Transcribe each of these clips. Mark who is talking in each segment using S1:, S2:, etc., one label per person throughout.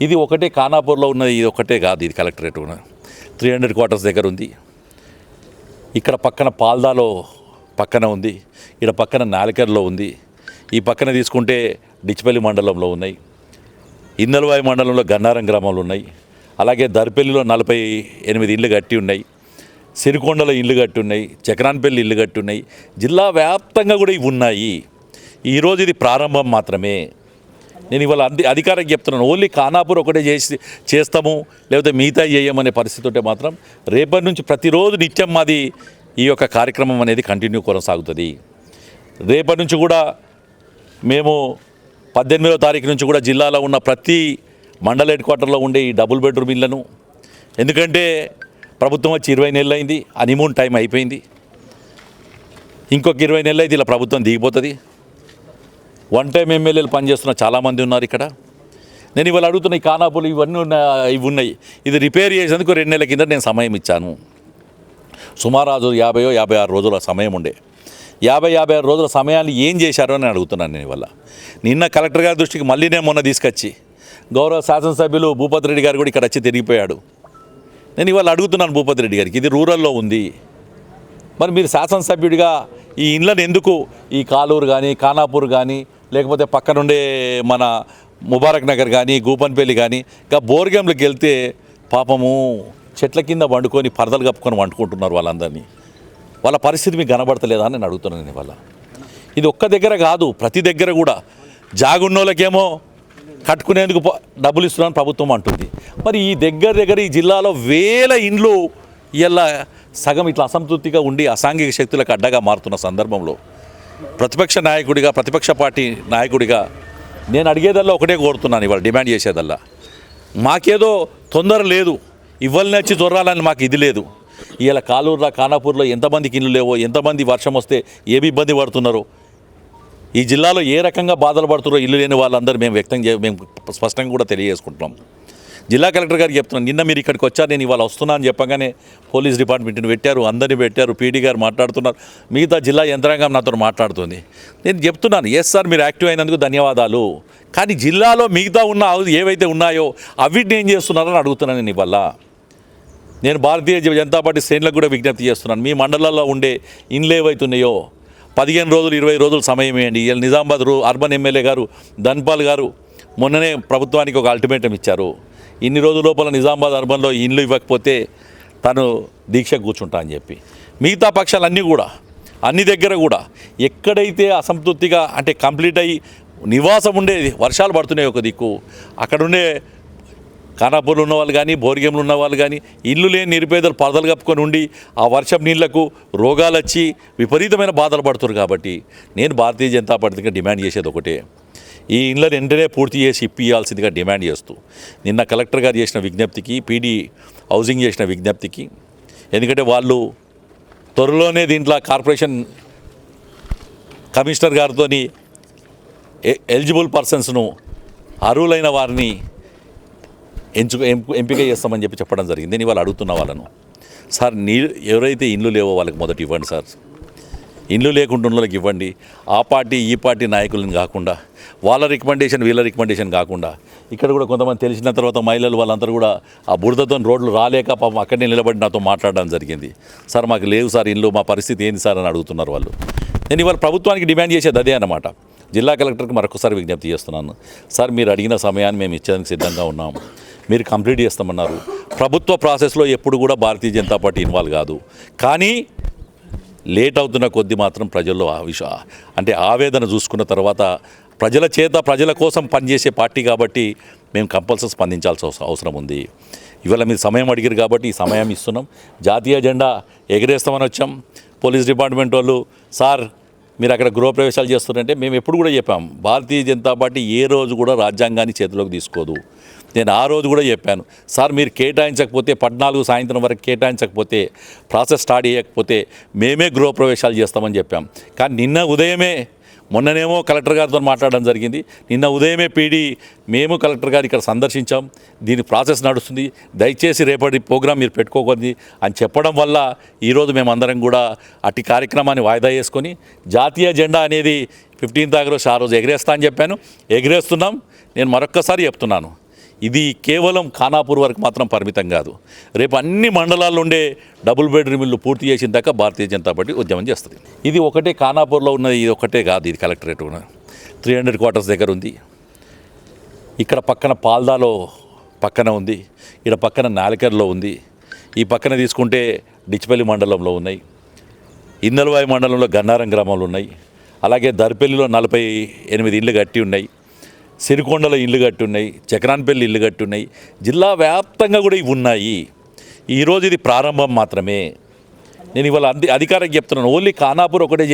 S1: ఇది ఒకటే ఖానాపూర్లో ఉన్నది, ఇది ఒకటే కాదు. ఇది కలెక్టరేట్ 300 క్వార్టర్స్ దగ్గర ఉంది. ఇక్కడ పక్కన పాల్దాలో పక్కన ఉంది, ఇక్కడ పక్కన నాలికర్లో ఉంది, ఈ పక్కన తీసుకుంటే డిచ్పల్లి మండలంలో ఉన్నాయి, ఇందలవాయి మండలంలో గన్నారం గ్రామంలో ఉన్నాయి, అలాగే దర్పల్లిలో 48 ఇళ్ళు కట్టి ఉన్నాయి, సిరికొండలో ఇళ్ళు కట్టి ఉన్నాయి, చక్రాన్పల్లి ఇళ్ళు కట్టి ఉన్నాయి, జిల్లా వ్యాప్తంగా కూడా ఇవి ఉన్నాయి. ఈరోజు ఇది ప్రారంభం మాత్రమే. నేను ఇవాళ అధికారికి చెప్తున్నాను, ఓన్లీ ఖానాపూర్ ఒకటే చేస్తాము లేకపోతే మిగతా చేయమనే పరిస్థితి ఉంటే మాత్రం రేపటి నుంచి ప్రతిరోజు నిత్యం మాది ఈ యొక్క కార్యక్రమం అనేది కంటిన్యూ కొనసాగుతుంది. రేపటి నుంచి కూడా మేము 18వ తారీఖు నుంచి కూడా జిల్లాలో ఉన్న ప్రతి మండల హెడ్ క్వార్టర్లో ఉండే ఈ డబుల్ బెడ్రూమ్ ఇళ్లను, ఎందుకంటే ప్రభుత్వం వచ్చి 20 నెలలు అయింది, హనీమూన్ టైం అయిపోయింది, ఇంకొక 20 నెలలు అయితే ఇలా ప్రభుత్వం దిగిపోతుంది. వన్ టైం ఎమ్మెల్యేలు పనిచేస్తున్న చాలామంది ఉన్నారు ఇక్కడ. నేను ఇవాళ అడుగుతున్న ఈ ఖానాపూర్లు ఇవన్నీ ఉన్నాయి, ఇది రిపేర్ చేసేందుకు 2 నెలల కింద నేను సమయం ఇచ్చాను. సుమారు 50-56 రోజుల సమయం ఉండే. 50-56 రోజుల సమయాన్ని ఏం చేశారో అని అడుగుతున్నాను నేను ఇవాళ. నిన్న కలెక్టర్ గారి దృష్టికి మళ్ళీ నేను మొన్న తీసుకొచ్చి గౌరవ శాసనసభ్యులు భూపతి రెడ్డి గారు కూడా ఇక్కడ వచ్చి తిరిగిపోయాడు. నేను ఇవాళ అడుగుతున్నాను భూపతి రెడ్డి గారికి, ఇది రూరల్లో ఉంది, మరి మీరు శాసనసభ్యుడిగా ఈ ఇళ్ళను ఎందుకు ఈ కాలూరు కానీ ఖానాపూర్ కానీ లేకపోతే పక్కనుండే మన ముబారక్ నగర్ కానీ గూపన్పల్లి కానీ ఇంకా బోర్గంలోకి వెళ్తే పాపము చెట్ల కింద వండుకొని పరదలు కప్పుకొని వండుకుంటున్నారు వాళ్ళందరినీ. వాళ్ళ పరిస్థితి మీకు కనబడతలేదా అని నేను అడుగుతున్నాను నేను ఇవాళ. ఇది ఒక్క దగ్గర కాదు, ప్రతి దగ్గర కూడా జాగున్నోళ్ళకేమో కట్టుకునేందుకు డబ్బులు ఇస్తున్నాను ప్రభుత్వం అంటుంది. మరి ఈ దగ్గర ఈ జిల్లాలో వేల ఇండ్లు ఇలా సగం ఇట్లా అసంతృప్తిగా ఉండి అసాంఘిక శక్తులకు అడ్డగా మారుతున్న సందర్భంలో ప్రతిపక్ష నాయకుడిగా, ప్రతిపక్ష పార్టీ నాయకుడిగా నేను అడిగేదల్లా ఒకటే కోరుతున్నాను ఇవాళ, డిమాండ్ చేసేదల్లా, మాకేదో తొందర లేదు, ఇవ్వాలని వచ్చి దొరాలని మాకు ఇది లేదు. ఇలా కాలూరులో ఖానాపూర్లో ఎంతమందికి ఇల్లు లేవో, ఎంతమంది వర్షం వస్తే ఏమి ఇబ్బంది పడుతున్నారో, ఈ జిల్లాలో ఏ రకంగా బాధలు పడుతున్నారో ఇల్లు లేని వాళ్ళందరూ మేము స్పష్టంగా కూడా తెలియజేసుకుంటున్నాం. జిల్లా కలెక్టర్ గారికి చెప్తున్నాను, నిన్న మీరు ఇక్కడికి వచ్చారు, నేను ఇవాళ వస్తున్నా అని చెప్పగానే పోలీస్ డిపార్ట్మెంట్ని పెట్టారు, అందరినీ పెట్టారు, పీడీ గారు మాట్లాడుతున్నారు, మిగతా జిల్లా యంత్రాంగం నాతో మాట్లాడుతుంది. నేను చెప్తున్నాను, ఎస్ సార్ మీరు యాక్టివ్ అయినందుకు ధన్యవాదాలు, కానీ జిల్లాలో మిగతా ఉన్న ఏవైతే ఉన్నాయో అవిటిని ఏం చేస్తున్నారని అడుగుతున్నాను నేను ఇవాళ. నేను భారతీయ జనతా పార్టీ శ్రేణులకు కూడా విజ్ఞప్తి చేస్తున్నాను, మీ మండలాల్లో ఉండే ఇండ్లు ఏవైతున్నాయో 15 రోజులు 20 రోజులు సమయం ఇవ్వండి. ఇలా నిజామాబాద్ అర్బన్ ఎమ్మెల్యే గారు ధన్పాల్ గారు మొన్ననే ప్రభుత్వానికి ఒక అల్టిమేటం ఇచ్చారు, ఇన్ని రోజుల లోపల నిజామాబాద్ అర్బన్లో ఇండ్లు ఇవ్వకపోతే తను దీక్ష కూర్చుంటా అని చెప్పి. మిగతా పక్షాలన్నీ కూడా అన్ని దగ్గర కూడా ఎక్కడైతే అసంతృప్తిగా అంటే కంప్లీట్ అయ్యి నివాసం ఉండేది, వర్షాలు పడుతున్నాయి ఒక దిక్కు, అక్కడుండే ఖానాపూర్లో ఉన్న వాళ్ళు కానీ బోర్గంలో ఉన్న వాళ్ళు కానీ ఇల్లు లేని నిరుపేదలు పరదలు కప్పుకొని ఉండి ఆ వర్షం నీళ్లకు రోగాలు వచ్చి విపరీతమైన బాధలు పడుతున్నారు. కాబట్టి నేను భారతీయ జనతా పార్టీగా డిమాండ్ చేసేది ఒకటే, ఈ ఇళ్ళని వెంటనే పూర్తి చేసి ఇప్పియాల్సిందిగా డిమాండ్ చేస్తూ నిన్న కలెక్టర్ గారు చేసిన విజ్ఞప్తికి, పీడీ హౌసింగ్ చేసిన విజ్ఞప్తికి, ఎందుకంటే వాళ్ళు త్వరలోనే దీంట్లో కార్పొరేషన్ కమిషనర్ గారితో ఎలిజిబుల్ పర్సన్స్ను అర్హులైన వారిని ఎంపిక చేస్తామని చెప్పడం జరిగింది. నేను ఇవాళ అడుగుతున్న వాళ్ళను, సార్ ఎవరైతే ఇండ్లు లేవో వాళ్ళకి మొదట ఇవ్వండి సార్, ఇండ్లు లేకుండా వాళ్ళకి ఇవ్వండి. ఆ పార్టీ ఈ పార్టీ నాయకులను కాకుండా, వాళ్ళ రికమెండేషన్ వీళ్ళ రికమెండేషన్ కాకుండా, ఇక్కడ కూడా కొంతమంది తెలిసిన తర్వాత మహిళలు వాళ్ళందరూ కూడా ఆ బురదతో రోడ్లు రాలేక పాపం అక్కడనే నిలబడి నాతో మాట్లాడడం జరిగింది. సార్ మాకు లేవు సార్ ఇండ్లు, మా పరిస్థితి ఏంది సార్ అని అడుగుతున్నారు వాళ్ళు. నేను ఇవాళ ప్రభుత్వానికి డిమాండ్ చేసేది అదే అన్నమాట. జిల్లా కలెక్టర్కి మరొకసారి విజ్ఞప్తి చేస్తున్నాను, సార్ మీరు అడిగిన సమయాన్ని మేము ఇచ్చేందుకు సిద్ధంగా ఉన్నాం, మీరు కంప్లీట్ చేస్తామన్నారు. ప్రభుత్వ ప్రాసెస్లో ఎప్పుడు కూడా భారతీయ జనతా పార్టీ ఇన్వాల్వ్ కాదు, కానీ లేట్ అవుతున్న కొద్దీ మాత్రం ప్రజల్లో అంటే ఆవేదన చూసుకున్న తర్వాత ప్రజల కోసం పనిచేసే పార్టీ కాబట్టి మేము కంపల్సరీ స్పందించాల్సిన అవసరం ఉంది. ఇవాళ మీరు సమయం అడిగారు కాబట్టి ఈ సమయం ఇస్తున్నాం. జాతీయ జెండా ఎగరేస్తామని వచ్చాం. పోలీస్ డిపార్ట్మెంట్ వాళ్ళు సార్ మీరు అక్కడ గృహప్రవేశాలు చేస్తున్నారంటే మేము ఎప్పుడు కూడా చెప్పాం, భారతీయ జనతా పార్టీ ఏ రోజు కూడా రాజ్యాంగాన్ని చేతిలోకి తీసుకోదు. నేను ఆ రోజు కూడా చెప్పాను, సార్ మీరు కేటాయించకపోతే 14 సాయంత్రం వరకు కేటాయించకపోతే ప్రాసెస్ స్టార్ట్ చేయకపోతే మేమే గృహప్రవేశాలు చేస్తామని చెప్పాం. కానీ నిన్న ఉదయమే, మొన్ననేమో కలెక్టర్ గారితో మాట్లాడడం జరిగింది, నిన్న ఉదయమే పీడీ మేము కలెక్టర్ గారు ఇక్కడ సందర్శించాం, దీని ప్రాసెస్ నడుస్తుంది, దయచేసి రేపటి ప్రోగ్రాం మీరు పెట్టుకోకూడదు అని చెప్పడం వల్ల ఈరోజు మేమందరం కూడా అట్టి కార్యక్రమాన్ని వాయిదా వేసుకొని జాతీయ జెండా అనేది 15th ఆగస్టు ఆ రోజు ఎగరేస్తా అని చెప్పాను, ఎగరేస్తున్నాం. నేను మరొక్కసారి చెప్తున్నాను, ఇది కేవలం ఖానాపూర్ వరకు మాత్రం పరిమితం కాదు. రేపు అన్ని మండలాల్లో ఉండే డబుల్ బెడ్రూమ్ ఇల్లు పూర్తి చేసిన దాకా భారతీయ జనతా పార్టీ ఉద్యమం చేస్తుంది. ఇది ఒకటే ఖానాపూర్లో ఉన్నది, ఇది ఒకటే కాదు. ఇది కలెక్టరేట్ 300 క్వార్టర్స్ దగ్గర ఉంది. ఇక్కడ పక్కన పాల్దాలో పక్కన ఉంది, ఇక్కడ పక్కన నాలికర్లో ఉంది, ఈ పక్కన తీసుకుంటే డిచ్పల్లి మండలంలో ఉన్నాయి, ఇందలవాయి మండలంలో గన్నారం గ్రామంలో ఉన్నాయి, అలాగే దర్పల్లిలో 48 ఇళ్ళు కట్టి ఉన్నాయి, సిరికొండలో ఇల్లు కట్టి ఉన్నాయి, చక్రాన్పల్లి ఇల్లు కట్టి ఉన్నాయి, జిల్లా వ్యాప్తంగా కూడా ఇవి ఉన్నాయి. ఈరోజు ఇది ప్రారంభం మాత్రమే. నేను ఇవాళ అధికారికి చెప్తున్నాను, ఓన్లీ ఖానాపూర్ ఒకటే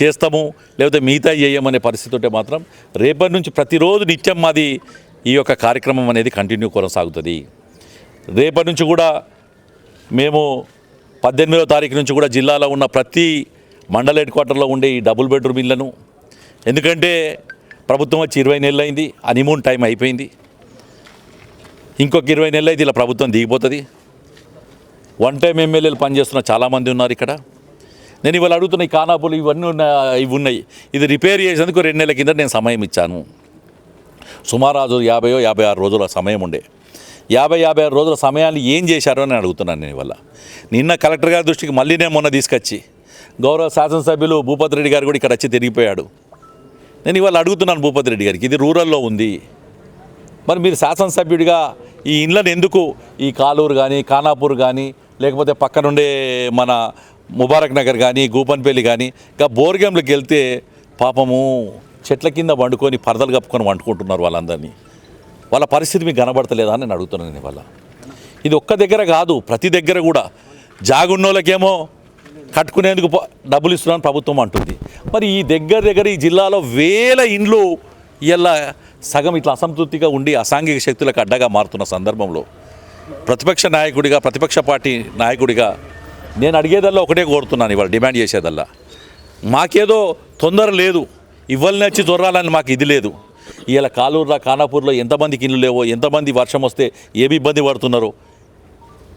S1: చేస్తాము లేకపోతే మిగతా చేయమనే పరిస్థితి ఉంటే మాత్రం రేపటి నుంచి ప్రతిరోజు నిత్యం మాది ఈ యొక్క కార్యక్రమం అనేది కంటిన్యూ కొనసాగుతుంది. రేపటి నుంచి కూడా మేము 18వ తారీఖు నుంచి కూడా జిల్లాలో ఉన్న ప్రతి మండల హెడ్ క్వార్టర్లో ఉండే ఈ డబుల్ బెడ్రూమ్ ఇళ్లను, ఎందుకంటే ప్రభుత్వం వచ్చి 20 నెలలు అయింది, హనీమూన్ టైం అయిపోయింది, ఇంకొక 20 నెలలు అయితే ఇలా ప్రభుత్వం దిగిపోతుంది. వన్ టైం ఎమ్మెల్యేలు పనిచేస్తున్న చాలామంది ఉన్నారు ఇక్కడ. నేను ఇవాళ అడుగుతున్న ఈ ఖానాపూర్లు ఇవన్నీ ఇవి ఉన్నాయి, ఇది రిపేర్ చేసేందుకు 2 నెలల కింద నేను సమయం ఇచ్చాను. సుమారు 50-56 రోజుల సమయం ఉండే. 50-56 రోజుల సమయాన్ని ఏం చేశారో అని అడుగుతున్నాను నేను ఇవాళ. నిన్న కలెక్టర్ గారి దృష్టికి మళ్ళీ నేను మొన్న తీసుకొచ్చి గౌరవ శాసనసభ్యులు భూపతి రెడ్డి గారు కూడా ఇక్కడ వచ్చి తిరిగిపోయాడు. నేను ఇవాళ అడుగుతున్నాను భూపతి రెడ్డి గారికి, ఇది రూరల్లో ఉంది, మరి మీరు శాసనసభ్యుడిగా ఈ ఇండ్లను ఎందుకు ఈ కాలూరు కానీ ఖానాపూర్ కానీ లేకపోతే పక్కనుండే మన ముబారక్ నగర్ కానీ గూపన్పల్లి కానీ ఇంకా బోర్గంలోకి వెళ్తే పాపము చెట్ల కింద వండుకొని పరదలు కప్పుకొని వండుకుంటున్నారు వాళ్ళందరినీ. వాళ్ళ పరిస్థితి మీకు కనబడతలేదా అని నేను అడుగుతున్నాను ఇవాళ. ఇది ఒక్క దగ్గర కాదు, ప్రతి దగ్గర కూడా జాగున్నోళ్ళకేమో కట్టుకునేందుకు డబ్బులు ఇస్తున్నాను ప్రభుత్వం అంటుంది. మరి ఈ దగ్గర ఈ జిల్లాలో వేల ఇండ్లు ఇలా సగం ఇట్లా అసంతృప్తిగా ఉండి అసాంఘిక శక్తులకు అడ్డగా మారుతున్న సందర్భంలో ప్రతిపక్ష నాయకుడిగా, ప్రతిపక్ష పార్టీ నాయకుడిగా నేను అడిగేదల్లా ఒకటే కోరుతున్నాను, ఇవాళ డిమాండ్ చేసేదల్లా, మాకేదో తొందర లేదు, ఇవ్వాలని వచ్చి దొరాలని మాకు ఇది లేదు. ఇలా కాలూరులో ఖానాపూర్లో ఎంతమందికి ఇల్లు లేవో, ఎంతమంది వర్షం వస్తే ఏమి ఇబ్బంది పడుతున్నారో,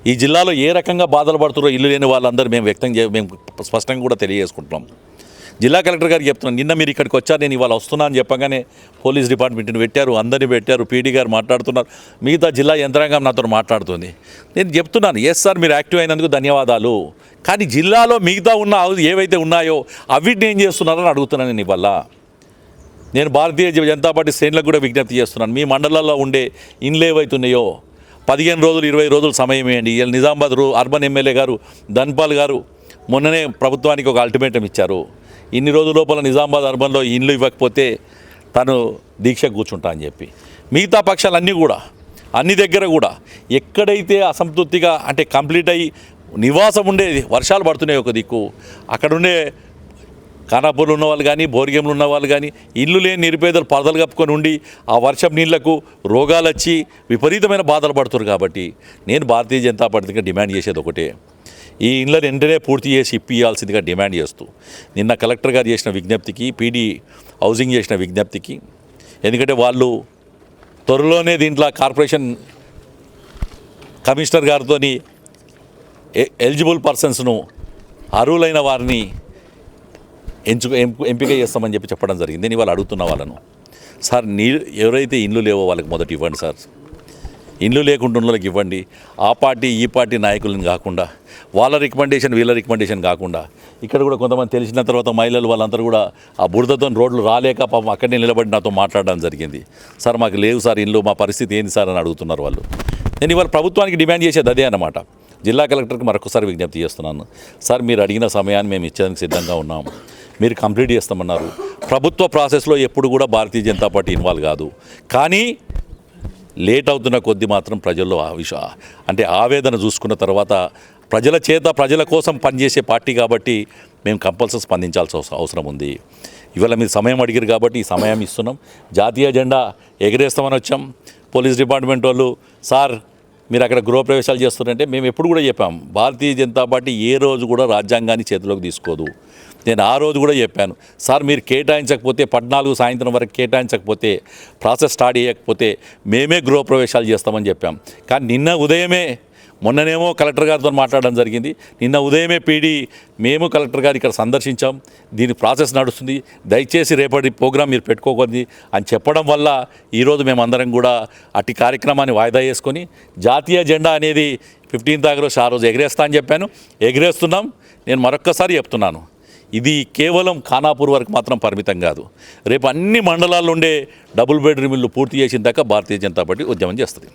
S1: ఈ జిల్లాలో ఏ రకంగా బాధలు పడుతున్నారో ఇల్లు లేని వాళ్ళందరూ మేము స్పష్టంగా కూడా తెలియజేసుకుంటున్నాం. జిల్లా కలెక్టర్ గారికి చెప్తున్నాను, నిన్న మీరు ఇక్కడికి వచ్చారు, నేను ఇవాళ వస్తున్నా అని చెప్పగానే పోలీస్ డిపార్ట్మెంట్ని పెట్టారు, అందరినీ పెట్టారు, పీడీ గారు మాట్లాడుతున్నారు, మిగతా జిల్లా యంత్రాంగం నాతో మాట్లాడుతుంది. నేను చెప్తున్నాను, ఎస్ సార్ మీరు యాక్టివ్ అయినందుకు ధన్యవాదాలు, కానీ జిల్లాలో మిగతా ఉన్న ఏవైతే ఉన్నాయో అవిటిని ఏం చేస్తున్నారని అడుగుతున్నాను నేను ఇవాళ. నేను భారతీయ జనతా పార్టీ శ్రేణులకు కూడా విజ్ఞప్తి చేస్తున్నాను, మీ మండలాల్లో ఉండే ఇండ్లు ఏవైతున్నాయో 15 రోజులు 20 రోజులు సమయం ఇవ్వండి. ఇలా నిజామాబాద్ అర్బన్ ఎమ్మెల్యే గారు ధన్పాల్ గారు మొన్ననే ప్రభుత్వానికి ఒక అల్టిమేటం ఇచ్చారు, ఇన్ని రోజుల లోపల నిజామాబాద్ అర్బన్లో ఇండ్లు ఇవ్వకపోతే తను దీక్ష కూర్చుంటా అని చెప్పి. మిగతా పక్షాలన్నీ కూడా అన్ని దగ్గర కూడా ఎక్కడైతే అసంతృప్తిగా అంటే కంప్లీట్ అయ్యి నివాసం ఉండేది, వర్షాలు పడుతున్నాయి ఒక దిక్కు, అక్కడుండే ఖానాపూర్లో ఉన్న వాళ్ళు కానీ బోర్గంలో ఉన్న వాళ్ళు కానీ ఇల్లు లేని నిరుపేదలు పరదలు కప్పుకొని ఉండి ఆ వర్షం నీళ్లకు రోగాలు వచ్చి విపరీతమైన బాధలు పడుతున్నారు. కాబట్టి నేను భారతీయ జనతా పార్టీగా డిమాండ్ చేసేది ఒకటే, ఈ ఇళ్ళని వెంటనే పూర్తి చేసి ఇప్పియాల్సిందిగా డిమాండ్ చేస్తూ నిన్న కలెక్టర్ గారు చేసిన విజ్ఞప్తికి, పీడీ హౌసింగ్ చేసిన విజ్ఞప్తికి, ఎందుకంటే వాళ్ళు త్వరలోనే దీంట్లో కార్పొరేషన్ కమిషనర్ గారితో ఎలిజిబుల్ పర్సన్స్ను అర్హులైన వారిని ఎంపిక చేస్తామని చెప్పడం జరిగింది. నేను ఇవాళ అడుగుతున్న వాళ్ళను, సార్ ఎవరైతే ఇండ్లు లేవో వాళ్ళకి మొదట ఇవ్వండి సార్, ఇండ్లు లేకుండా వాళ్ళకి ఇవ్వండి. ఆ పార్టీ ఈ పార్టీ నాయకులను కాకుండా, వాళ్ళ రికమెండేషన్ వీళ్ళ రికమెండేషన్ కాకుండా, ఇక్కడ కూడా కొంతమంది తెలిసిన తర్వాత మహిళలు వాళ్ళందరూ కూడా ఆ బురదతో రోడ్లు రాలేక పాపం అక్కడనే నిలబడి నాతో మాట్లాడడం జరిగింది. సార్ మాకు లేవు సార్ ఇండ్లు, మా పరిస్థితి ఏంది సార్ అని అడుగుతున్నారు వాళ్ళు. నేను ఇవాళ ప్రభుత్వానికి డిమాండ్ చేసేది అదే అన్నమాట. జిల్లా కలెక్టర్కి మరొకసారి విజ్ఞప్తి చేస్తున్నాను, సార్ మీరు అడిగిన సమయాన్ని మేము ఇచ్చేందుకు సిద్ధంగా ఉన్నాం, మీరు కంప్లీట్ చేస్తామన్నారు. ప్రభుత్వ ప్రాసెస్లో ఎప్పుడు కూడా భారతీయ జనతా పార్టీ ఇన్వాల్వ్ కాదు, కానీ లేట్ అవుతున్న కొద్దీ మాత్రం ప్రజల్లో అంటే ఆవేదన చూసుకున్న తర్వాత ప్రజల కోసం పనిచేసే పార్టీ కాబట్టి మేము కంపల్సరీ స్పందించాల్సిన అవసరం ఉంది. ఇవాళ మీరు సమయం అడిగారు కాబట్టి ఈ సమయం ఇస్తున్నాం. జాతీయ జెండా ఎగరేస్తామని వచ్చాం. పోలీస్ డిపార్ట్మెంట్ వాళ్ళు సార్ మీరు అక్కడ గృహప్రవేశాలు చేస్తున్నారంటే మేము ఎప్పుడు కూడా చెప్పాం, భారతీయ జనతా పార్టీ ఏ రోజు కూడా రాజ్యాంగాన్ని చేతిలోకి తీసుకోదు. నేను ఆ రోజు కూడా చెప్పాను, సార్ మీరు కేటాయించకపోతే 14 సాయంత్రం వరకు కేటాయించకపోతే ప్రాసెస్ స్టార్ట్ చేయకపోతే మేమే గృహప్రవేశాలు చేస్తామని చెప్పాం. కానీ నిన్న ఉదయమే మొన్ననేమో కలెక్టర్ గారితో మాట్లాడడం జరిగింది. నిన్న ఉదయమే మేము కలెక్టర్ గారు ఇక్కడ సందర్శించాం. దీని ప్రాసెస్ నడుస్తుంది, దయచేసి రేపటి ప్రోగ్రాం మీరు పెట్టుకోకూడదు అని చెప్పడం వల్ల ఈరోజు మేమందరం కూడా అట్టి కార్యక్రమాన్ని వాయిదా వేసుకొని జాతీయ జెండా అనేది 15th ఆగస్టు ఆ రోజు ఎగిరేస్తా అని చెప్పాను. ఎగిరేస్తున్నాం. నేను మరొక్కసారి చెప్తున్నాను, ఇది కేవలం ఖానాపూర్ వరకు మాత్రం పరిమితం కాదు. రేపు అన్ని మండలాల్లో ఉండే డబుల్ బెడ్రూమ్ ఇల్లు పూర్తి చేసిన దాకా భారతీయ జనతా పార్టీ ఉద్యమం చేస్తుంది.